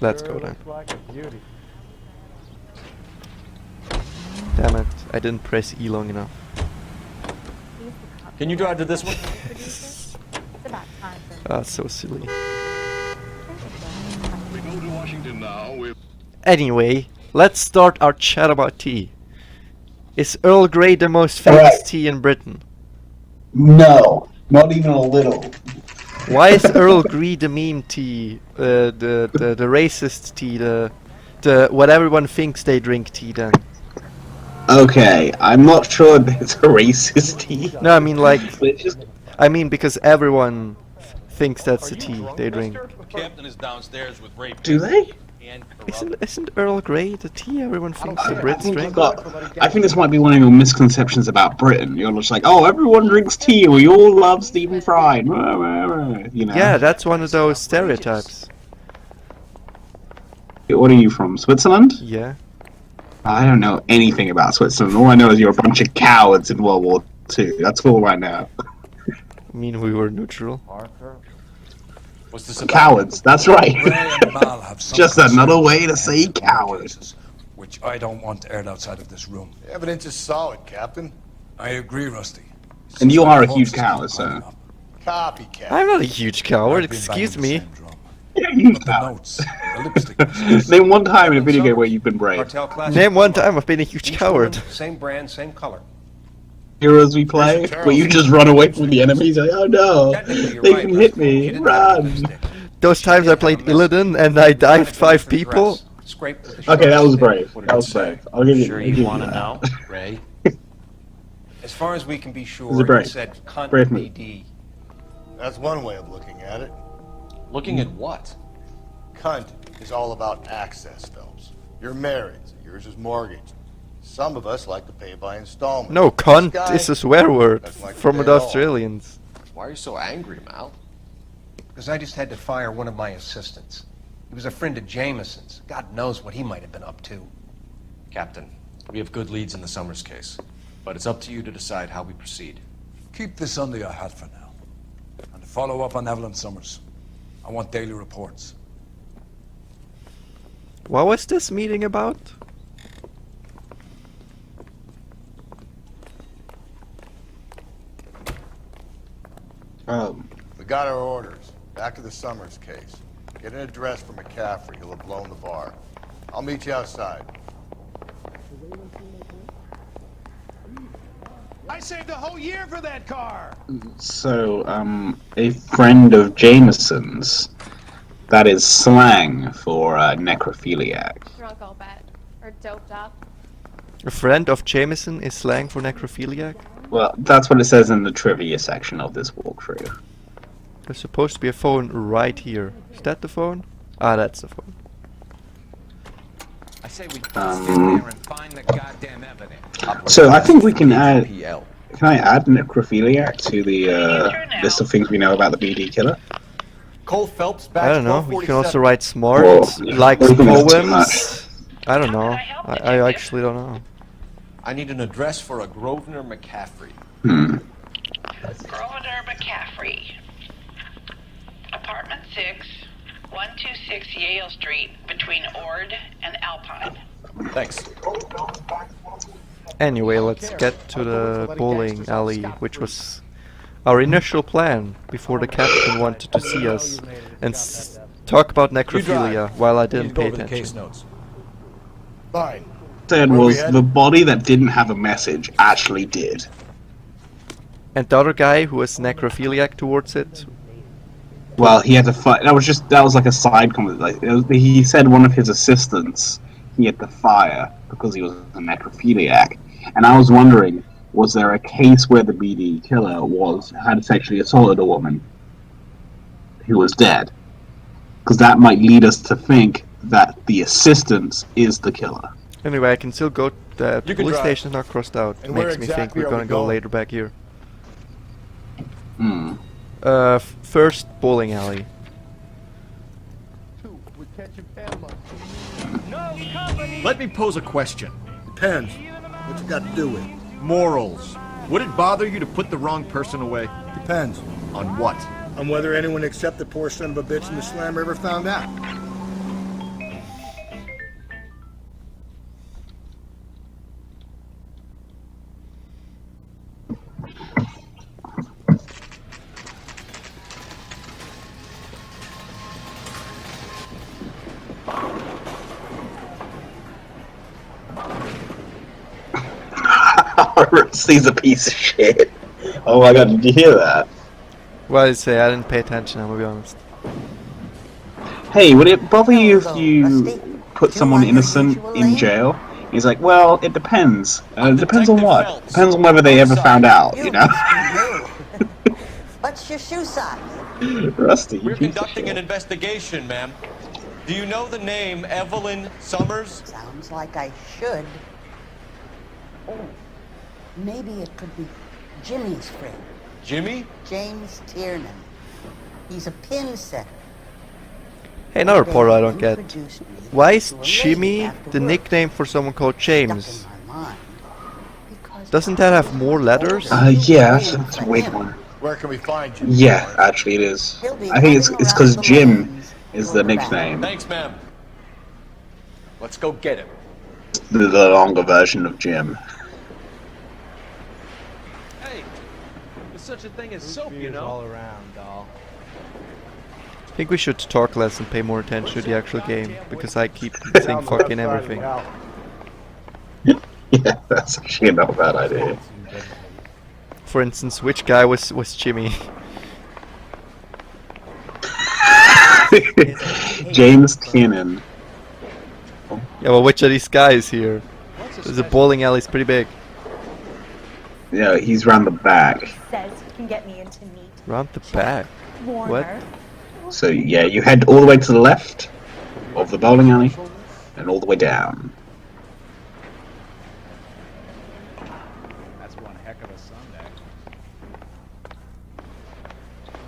Let's go then. Damn it, I didn't press E long enough. Can you drive to this one? Ah, so silly. We go to Washington now with... Anyway, let's start our chat about tea. Is Earl Grey the most famous tea in Britain? No, not even a little. Why is Earl Grey the meme tea? The racist tea, the what everyone thinks they drink tea then? Okay, I'm not sure that it's a racist tea. No, I mean like, It's just, I mean because everyone thinks that's the tea they drink. Captain is downstairs with Ray. do they? And Isn't Earl Grey the tea everyone thinks the I Brits think, drink? I think this might be one of your misconceptions about Britain. You're just like, oh, everyone drinks tea. We all love Stephen Fry. You know. Yeah, that's one of those stereotypes. What are you from? Switzerland? Yeah. I don't know anything about Switzerland. All I know is you're a bunch of cowards in World War II. That's all I know. I mean, we were neutral. what's this about? Cowards. That's right. Ray and Mal have some Just another concern way to about say the coward. cases, which I don't want aired outside of this room. The evidence is solid, Captain. I agree, Rusty. And you Since are my a huge hopes keep coward, so. piling up, Copycat. I'm not a huge coward, I've been excuse banging me. the same drum. Yeah, you But the coward. notes, the lipstick messages, Name one time in a video game where you've been brave. Cartel class. Name one time I've been a huge Each coward. one, same brand, same color. Heroes we play, where you just run away from the enemies. Like, oh no, Technically, you're they right, can hit Rusty. She me. didn't have Run. lipstick. Those times I played Illidan and I dived 5 people. Scraped with the Okay, that was sharp brave. stick. That was brave. I'll give you. Sure I'll give you want to that. know, Ray? As far as we can be sure, Is it brave? it said cunt Brave move. BD. That's one way of looking at it. Looking at what? Cunt is all about access, Phelps. You're married, so yours is mortgaged. Some of us like to pay by installments. No, This cunt guy is a swear word doesn't like to from pay the at all. Australians. Why are you so angry, Mal? Because I just had to fire one of my assistants. He was a friend of Jameson's. God knows what he might have been up to. Captain, we have good leads in the Summers case, but it's up to you to decide how we proceed. keep this under your hat for now. And to follow up on Evelyn Summers, I want daily reports. What was this meeting about? We got our orders. Back to the Summers case. Get an address for McCaffrey. He'll have blown the bar. I'll meet you outside. I saved a whole year for that car. So, a friend of Jameson's. That is slang for necrophiliac. Drunk, I'll bet. Or doped up. A friend of Jameson is slang for necrophiliac? Well, that's what it says in the trivia section of this walkthrough. There's supposed to be a phone right here. Is that the phone? Ah, that's the phone. I say we sit there and find the goddamn evidence. So I think we can add. PL. Can I add necrophiliac to the list of things we know about the BD killer? Cole Phelps, I batch don't know. You can also 1247. write smart, Whoa. likes I think that's too poems. I don't know. I actually don't know. I need an address for a Grosvenor McCaffrey. Grosvenor McCaffrey. Apartment 6, 126 Yale Street, between Ord and Alpine. Thanks. Anyway, let's get to the bowling alley, which was our initial plan before the captain wanted to see us and talk about necrophilia while I didn't pay Go over the case attention. notes. Fine. Said Where was we at? the body that didn't have a message actually did. And the other guy who was necrophiliac towards it, Well, he had to fight. That was like a side comment. Like he said, one of his assistants he had to fire because he was a necrophiliac. And I was wondering, was there a case where the BD killer had sexually assaulted a woman who was dead? Because that might lead us to think that the assistant is the killer. anyway, I can still go. The You can police drive. station is not crossed out. And where Makes me think exactly we're are gonna we go going? later back here. Hmm. First bowling alley. Let me pose a question. Depends. What you got to do with it? Morals. Would it bother you to put the wrong person away? Depends. On what? On whether anyone except the poor son of a bitch in the slammer ever found out. Rusty's a piece of shit. Oh my god, did you hear that? Well, I say I didn't pay attention. I'm gonna be honest. Hey, would it bother you if you put someone innocent in jail? He's like, well, it depends. It depends on what? Depends on whether they ever found out, you know? What's your shoe size? Rusty, We're conducting an investigation, ma'am. Do you know the name Evelyn Summers? Sounds like I should. Oh, maybe it could be Jimmy's friend. Jimmy? James Tiernan. He's a pin setter. Hey, another part I don't get. Why is Jimmy the nickname for someone called James? Doesn't that have more letters? Yeah, that's a weird one. Where can we find you? Yeah, actually it is. I think it's because Jim is the nickname. Thanks, ma'am. Let's go get him. The longer version of Jim. Hey, there's such a thing as soap, you know. All around, doll. I think we should talk less and pay more attention to the actual game, because I keep saying fucking everything. Yeah, that's actually not a bad idea. For instance, which guy was Jimmy? James Tiernan. Yeah, well, which of these guys here? The bowling alley's pretty big. Yeah, he's round the back. Says you can get me into meat. Round the back? What? So yeah, you head all the way to the left of the bowling alley and all the way down. That's one heck of a Sunday.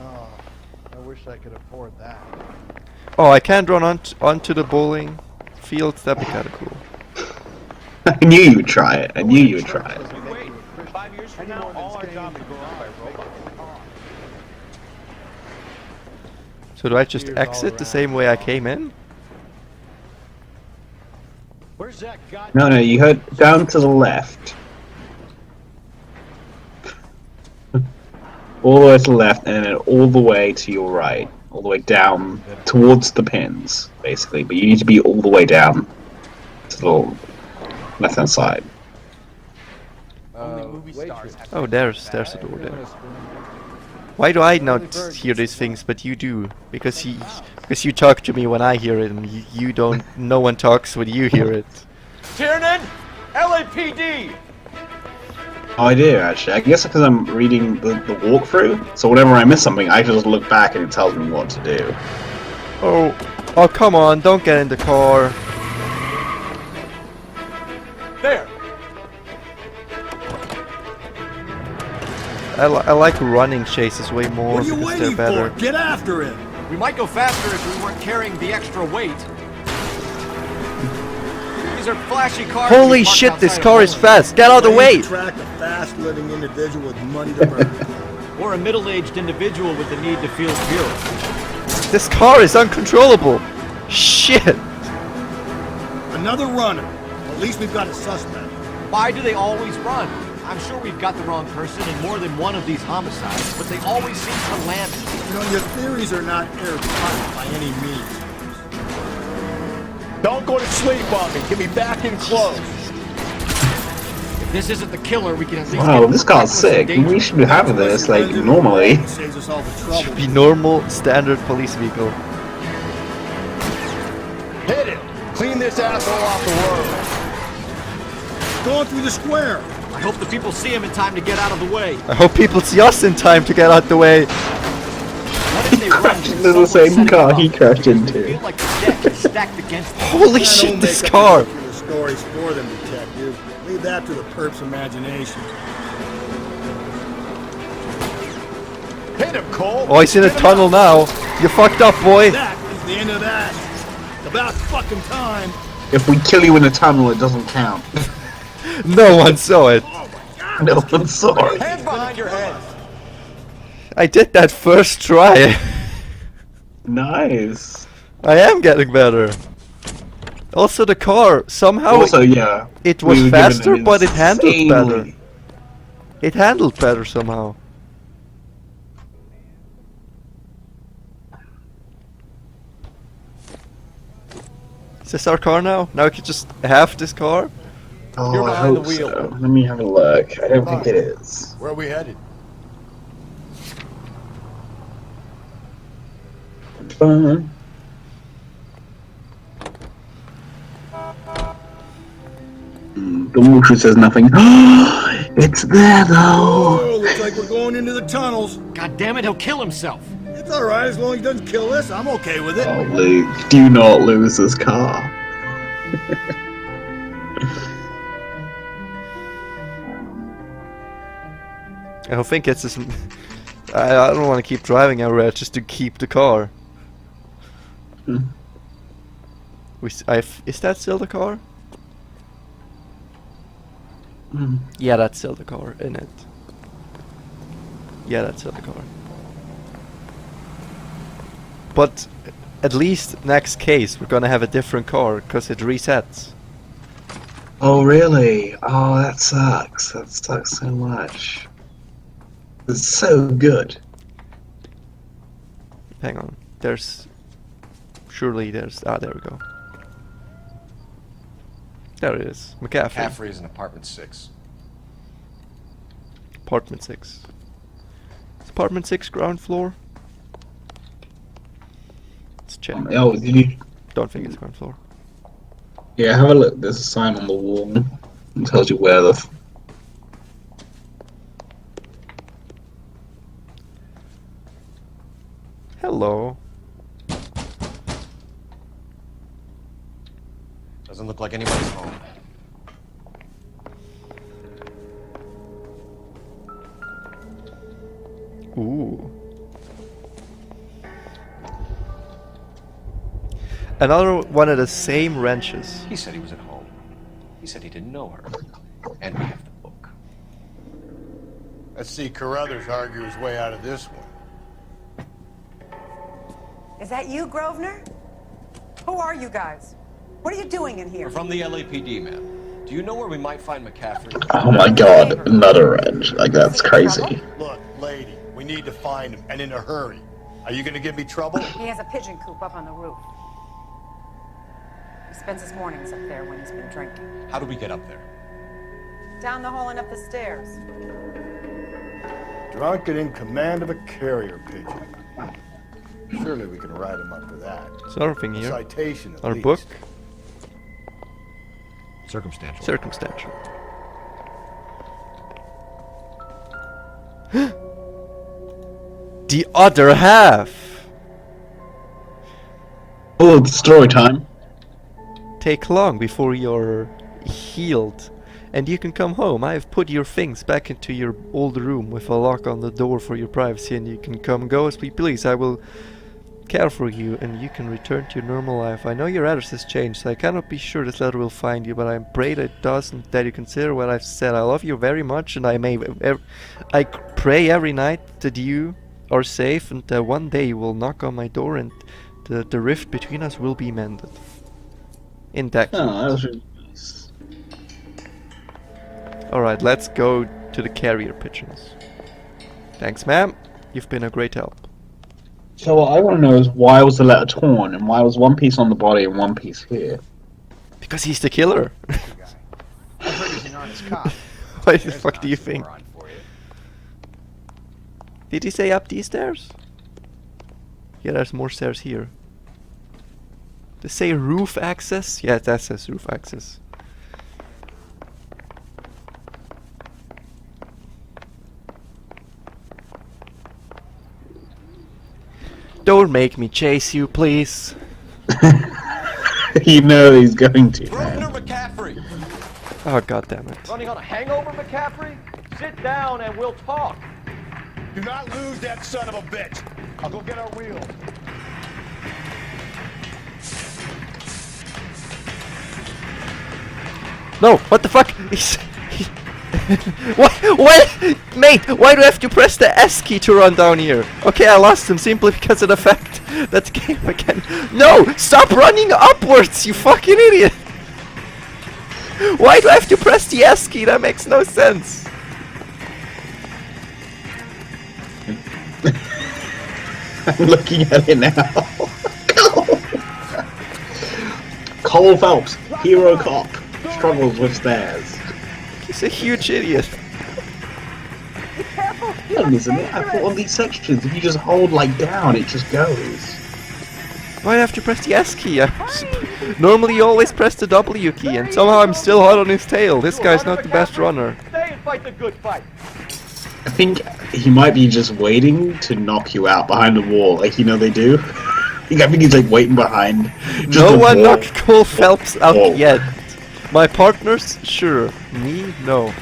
Oh, I wish I could afford that. Oh, I can't run onto the bowling fields. That'd be kind of cool. I knew you would try it. I knew you would try it. 5 years from now, all our jobs are going by robot. So do I just exit the same way I came in? Where's that guy? No, you head down to the left. All the way to the left, and then all the way to your right. All the way down towards the pins, basically. But you need to be all the way down to the left-hand side. Oh, there's a door there. Why do I not hear these things, but you do? Because you talk to me when I hear it, and you don't. No one talks when you hear it. Tiernan! LAPD! Oh, I do, actually. I guess because I'm reading the walkthrough, so whenever I miss something, I just look back and it tells me what to do. Oh, come on, don't get in the car. There! I like running chases way more What are you because waiting they're better. for? Get after him! We might go faster if we weren't carrying the extra weight. These are flashy cars. Holy shit, this car is fast! Get out of the way! Attract a fast-living individual with money to burn. Or a middle-aged individual with the need to feel pure. This car is uncontrollable! Shit! Another runner. At least we've got a suspect. Why do they always run? I'm sure we've got the wrong person in more than one of these homicides, but they always seem to land it. You know, your theories are not airtight by any means. Don't go to sleep on me. Get me back in close. If this isn't the killer, we can at least Wow, this car's sick. We should be having this, like, normally. Saves us all the trouble. Should be normal, standard police vehicle. Hit it. Clean this asshole off the road. Going through the square. I hope the people see him in time to get out of the way. I hope people see us in time to get out the way. What if they Crashed into the same car he crashed into. like the deck is stacked against them? Holy shit, this car! The stories for them, detective. Leave that to the perp's imagination. Hit him, Cole. Oh, he's in a tunnel now. You fucked up, boy. That is the end of that. About fucking time. If we kill you in a tunnel, it doesn't count. No one saw it. No one saw it. Hands behind your head! I did that first try. Nice. I am getting better. Also, the car somehow Also, yeah. it was we were given faster, an but it handled better. insanely- It handled better somehow. Is this our car now? Now we can just have this car? Oh, You're I behind the hope wheel. so. Let me have a look. I don't think it is. Where are we headed? Fun. The water says nothing. It's there though. Oh, looks like we're going into the tunnels. God damn it, he'll kill himself. It's all right as long as he doesn't kill us. I'm okay with it. Oh, Luke, do not lose this car. I think it's just... I don't want to keep driving everywhere just to keep the car. Is that still the car? Yeah, that's still the car, isn't it? Yeah, that's still the car. But at least next case we're gonna have a different car because it resets. Oh, really? Oh, that sucks. That sucks so much. It's so good. Hang on. There's... Surely there's... Ah, there we go. There it is. McCaffrey. McCaffrey is in apartment 6. Apartment 6. Is apartment 6 ground floor? Let's check. Oh, did you? Don't think it's ground floor. Yeah, have a look. There's a sign on the wall. It tells you where the... Hello. Doesn't look like anyone's home. Ooh. Another one of the same wrenches. He said he was at home. He said he didn't know her. And we have the book. Let's see Carruthers argue his way out of this one. Is that you, Grosvenor? Who are you guys? What are you doing in here? We're from the LAPD, ma'am. Do you know where we might find McCaffrey? Oh my god, another wrench. Like, that's crazy. Look, lady, we need to find him, and in a hurry. Are you gonna give me trouble? He has a pigeon coop up on the roof. He spends his mornings up there when he's been drinking. How do we get up there? Down the hall and up the stairs. Drunk and in command of a carrier pigeon. Surely we can write him up for that. Something here. Citation, at Our least. book. Circumstantial. Circumstantial. The other half. Oh, it's story time. Take long before you're healed, and you can come home. I have put your things back into your old room with a lock on the door for your privacy, and you can come go as we please. I will care for you, and you can return to your normal life. I know your address has changed, so I cannot be sure this letter will find you, but I pray that it does, and that you consider what I've said. I love you very much, and I pray every night that you are safe, and that one day you will knock on my door, and the rift between us will be mended. In that. Oh, that was really nice. Alright, let's go to the carrier pigeons. Thanks, ma'am. You've been a great help. So what I want to know is why was the letter torn, and why was one piece on the body and one piece here? Because he's the killer. I heard he's an honest cop. What the fuck do you think? Did he say up these stairs? Yeah, there's more stairs here. They say roof access? Yeah, that says roof access. Don't make me chase you, please. You know he's going to. Grosvenor McCaffrey! Oh, god damn it. Running on a hangover, McCaffrey? Sit down and we'll talk. Do not lose that son of a bitch. I'll go get our wheels. No, what the fuck? What? Mate, why do I have to press the S key to run down here? Okay, I lost him simply because of the fact that the game again. No! Stop running upwards, you fucking idiot! Why do I have to press the S key? That makes no sense. I'm looking at it now. Cole Phelps, hero cop. struggles with stairs. He's a huge idiot. Yeah, isn't it? I thought on these sections, if you just hold like down, it just goes. Why do I have to press the S key? Normally you always press the W key, and somehow I'm still hot on his tail. This guy's not the best runner. Stay and fight the good fight. I think he might be just waiting to knock you out behind the wall, like you know they do. I think he's like waiting behind. No one knocked Cole Phelps out yet. My partners, sure. Me, no.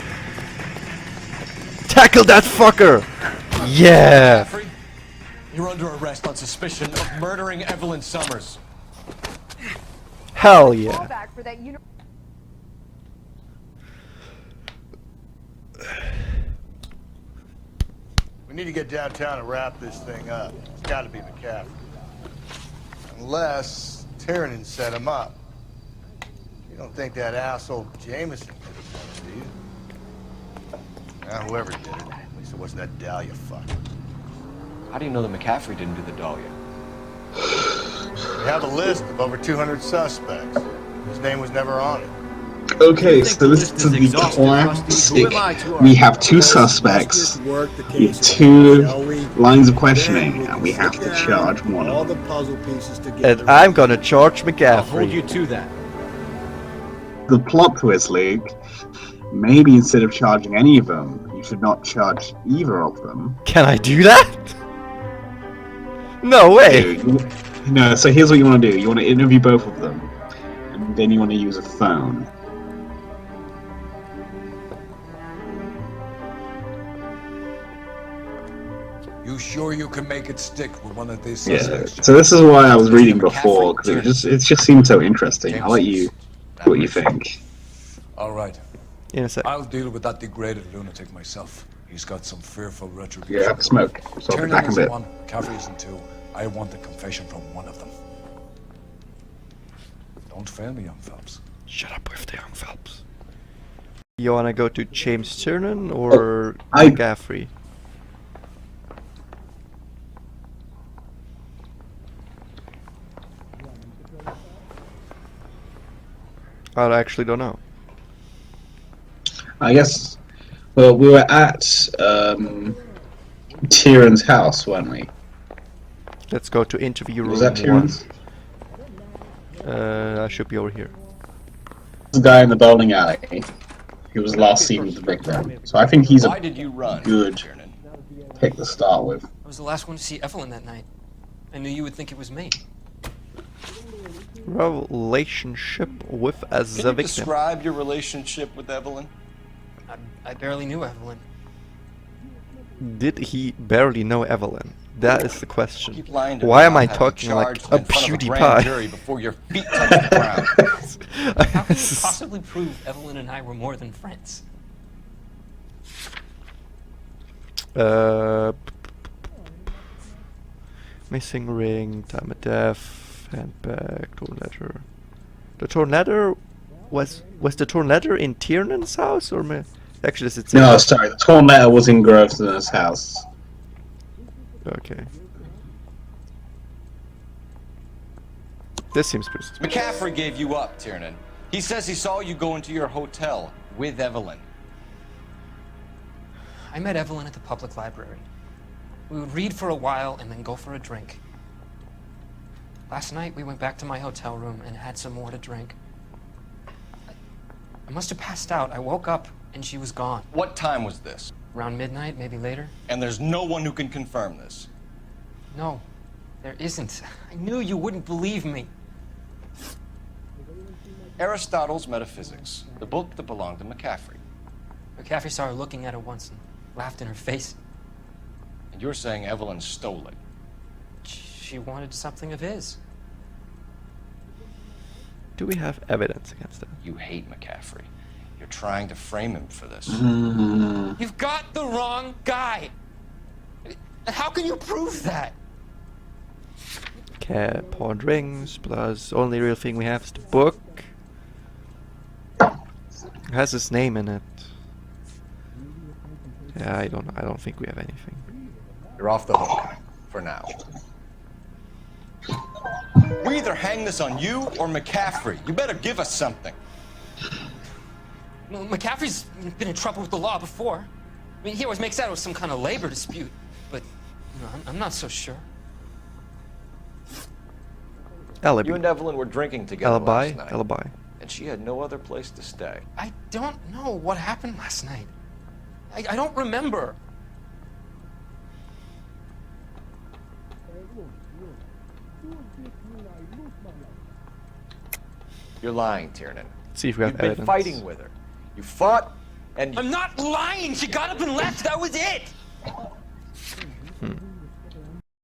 Tackle that fucker! Yeah! You're under arrest on suspicion of murdering Evelyn Summers. Hell yeah. We need to get downtown and wrap this thing up. It's got to be McCaffrey. Unless Tiernan set him up. You don't think that asshole Jameson could have done it, do you? Well, whoever did it, at least it wasn't that Dahlia fuck. How do you know that McCaffrey didn't do the Dahlia? We have a list of over 200 suspects. His name was never on it. Okay, so this is the classic. We have two suspects, we have two lines of questioning, and we have to charge one of them. And I'm gonna charge McCaffrey. I'll hold you to that. The plot twist, Luke. Maybe instead of charging any of them, you should not charge either of them. Can I do that? No way! No, so here's what you want to do. You want to interview both of them, and then you want to use a phone. You sure you can make it stick with one of these Yeah, suspects? so this is why I was reading before, because it just seemed so interesting. I'll let you do what you think. All right. In a sec. I'll deal with that degraded lunatic myself. He's got some fearful retribution. Yeah, have to smoke, so I'll be back in a bit. One, Caffrey's in two. I want the confession from one of them. Don't fail me, young Phelps. Shut up with the young Phelps. You wanna go to James Tiernan or McCaffrey? I actually don't know. I guess. Well, we were at Tyrion's house, weren't we? Let's go to interview room. Was that Tyrion's? I should be over here. The guy in the bowling alley. He was last seen with the victim. So I think he's a good pick to start with. I was the last one to see Evelyn that night. I knew you would think it was me. Relationship with as the victim. Describe your relationship with Evelyn. I barely knew Evelyn. Did he barely know Evelyn? That is the question. Keep lying to Why me am I about talking having like charged a in front of a grand PewDiePie? jury before your feet touch the ground. How can you possibly prove Evelyn and I were more than friends? Missing ring, time of death, handbag, torn letter. The torn letter was the torn letter in Tiernan's house or actually is it? No, sorry. The torn letter was in Grosvenor's house. Okay. This seems pretty suspicious. McCaffrey gave you up, Tiernan. He says he saw you go into your hotel with Evelyn. I met Evelyn at the public library. We would read for a while and then go for a drink. Last night we went back to my hotel room and had some more to drink. I must have passed out. I woke up and she was gone. What time was this? Around midnight, maybe later. And there's no one who can confirm this. No, there isn't. I knew you wouldn't believe me. Aristotle's Metaphysics, the book that belonged to McCaffrey. McCaffrey saw her looking at it once and laughed in her face. And you're saying Evelyn stole it? She wanted something of his. Do we have evidence against that? You hate McCaffrey. You're trying to frame him for this. You've got the wrong guy. How can you prove that? Okay, pawned rings, plus only real thing we have is the book. It has his name in it. Yeah, I don't think we have anything. You're off the hook for now. We either hang this on you or McCaffrey. You better give us something. Well, McCaffrey's been in trouble with the law before. I mean, he always makes out it was some kind of labor dispute, but you know, I'm not so sure. Alibi. You and Evelyn were drinking together Alibi. last night. Alibi. And she had no other place to stay. I don't know what happened last night. I don't remember. You're lying, Tiernan. See if we have You've been evidence. fighting with her. You fought, and I'm not lying! She got up and left, that was it!